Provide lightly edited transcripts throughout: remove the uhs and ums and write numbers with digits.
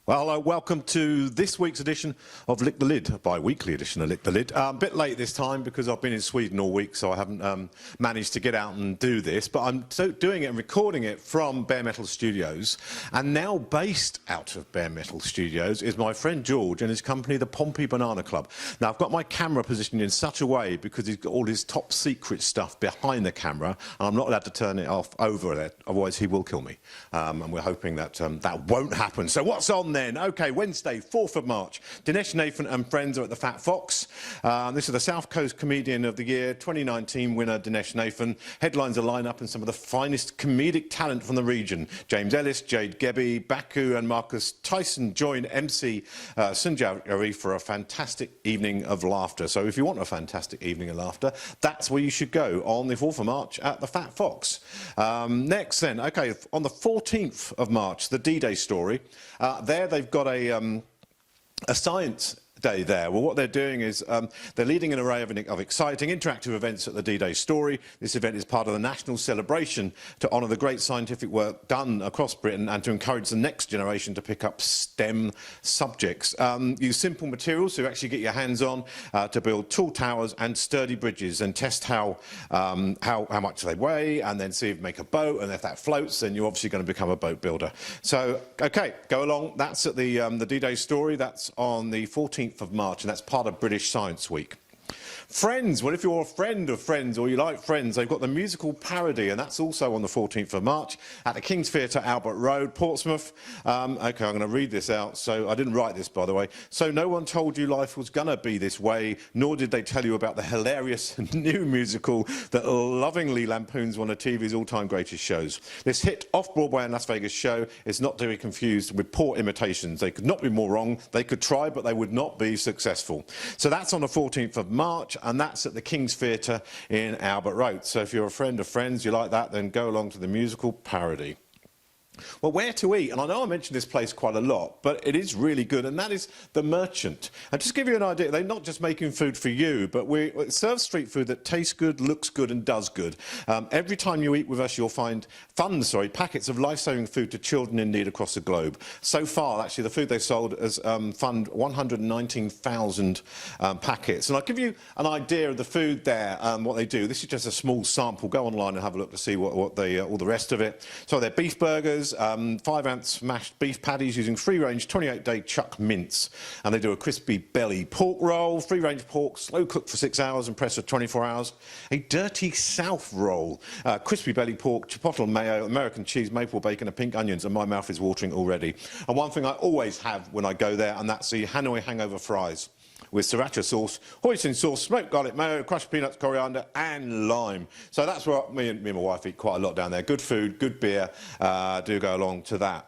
Well, welcome to this week's edition of Lick the Lid, bi-weekly edition of Lick the Lid. A bit late this time because I've been in Sweden all week, so I haven't managed to get out and do this. But I'm doing it and recording it from Bare Metal Studios. And now based out of Bare Metal Studios is my friend George and his company, the Pompey Banana Club. Now, I've got my camera positioned in such a way because he's got all his top secret stuff behind the camera, and I'm not allowed to turn it off over there, otherwise he will kill me. And we're hoping that that won't happen. So what's on then? OK, Wednesday, 4th of March. Dinesh Nathan and friends are at the Fat Fox. This is the South Coast Comedian of the Year 2019 winner, Dinesh Nathan. Headlines a lineup and some of the finest comedic talent from the region. James Ellis, Jade Gebby, Baku and Marcus Tyson join MC Sunjari for a fantastic evening of laughter. So if you want a fantastic evening of laughter, that's where you should go on the 4th of March at the Fat Fox. Next then, OK, on the 14th of March, the DDay Story. There they've got a science day there. Well, what they're doing is they're leading an array of exciting interactive events at the DDay Story. This event is part of the national celebration to honour the great scientific work done across Britain and to encourage the next generation to pick up STEM subjects. Use simple materials to actually get your hands on to build tall towers and sturdy bridges and test how much they weigh, and then see if you make a boat, and if that floats then you're obviously going to become a boat builder. So OK, go along. That's at the DDay Story. That's on the 14th of March, and that's part of British Science Week. Friends, well, if you're a friend of Friends or you like Friends, they've got the musical Parody, and that's also on the 14th of March at the King's Theatre, Albert Road, Portsmouth. OK, I'm going to read this out. So I didn't write this, by the way. So no one told you life was going to be this way, nor did they tell you about the hilarious new musical that lovingly lampoons one of TV's all-time greatest shows. This hit off-Broadway and Las Vegas show is not to be confused with poor imitations. They could not be more wrong. They could try, but they would not be successful. So that's on the 14th of March. And that's at the King's Theatre in Albert Road. So if you're a friend of Friends, you like that, then go along to the musical Parody. Well, where to eat? And I know I mentioned this place quite a lot, but it is really good, and that is The Merchant. And just to give you an idea, they're not just making food for you, but it serves street food that tastes good, looks good and does good. Every time you eat with us, you'll find packets of life-saving food to children in need across the globe. So far, actually, the food they sold has funded 119,000 packets. And I'll give you an idea of the food there, what they do. This is just a small sample. Go online and have a look to see all the rest of it. So they're beef burgers, 5-ounce mashed beef patties using free-range 28-day chuck mince, and they do a crispy belly pork roll, free-range pork, slow cooked for 6 hours and pressed for 24 hours, a dirty south roll, crispy belly pork, chipotle mayo, American cheese, maple bacon and pink onions, and my mouth is watering already. And one thing I always have when I go there, and that's the Hanoi hangover fries with sriracha sauce, hoisin sauce, smoked garlic mayo, crushed peanuts, coriander and lime. So that's where me and my wife eat quite a lot down there. Good food, good beer, do go along to that.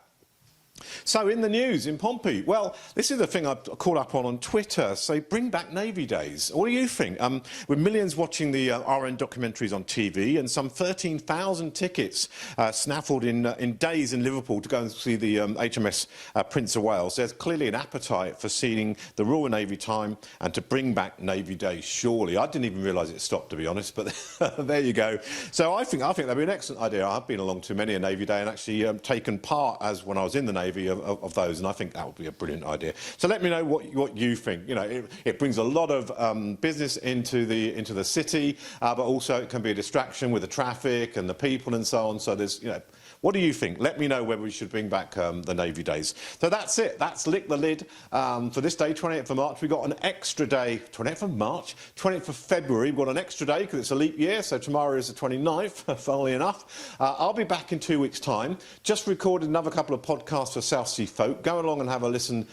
So in the news in Pompey, well, this is the thing I caught up on Twitter. So bring back Navy Days. What do you think? With millions watching the RN documentaries on TV and some 13,000 tickets snaffled in days in Liverpool to go and see the HMS Prince of Wales, there's clearly an appetite for seeing the Royal Navy time and to bring back Navy Days, surely. I didn't even realise it stopped, to be honest, but there you go. So I think that'd be an excellent idea. I've been along to many a Navy Day and actually taken part as when I was in the Navy of those, and I think that would be a brilliant idea. So let me know what you think. You know, it brings a lot of business into the city, but also it can be a distraction with the traffic and the people and so on. So there's, you know, what do you think? Let me know whether we should bring back the Navy Days. So that's it. That's Lick the Lid for this day, 28th of March. We've got an extra day, 28th of March, 20th of February. We've got an extra day because it's a leap year, so tomorrow is the 29th, funnily enough. I'll be back in 2 weeks' time. Just recorded another couple of podcasts for South Sea folk. Go along and have a listen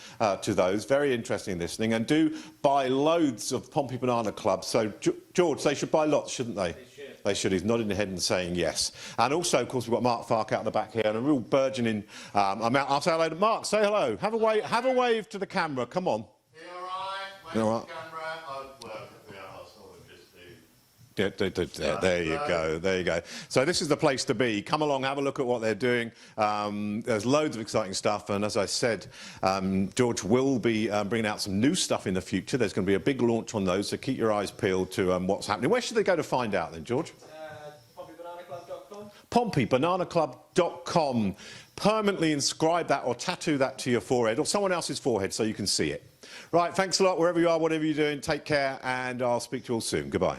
to those. Very interesting listening. And do buy loads of Pompey Banana Club. So, George, they should buy lots, shouldn't they? They should. He's nodding his head and saying yes. And also, of course, we've got Mark Farq out the back here and a real burgeoning amount. I'll say hello to Mark. Say hello. Have a wave to the camera. Come on. You all right? You all right? There you go, there you go. So this is the place to be. Come along, have a look at what they're doing. There's loads of exciting stuff, and as I said, George will be bringing out some new stuff in the future. There's going to be a big launch on those, so keep your eyes peeled to what's happening. Where should they go to find out then, George? PompeyBananaClub.com. PompeyBananaClub.com. Permanently inscribe that or tattoo that to your forehead or someone else's forehead so you can see it. Right, thanks a lot wherever you are, whatever you're doing. Take care, and I'll speak to you all soon. Goodbye.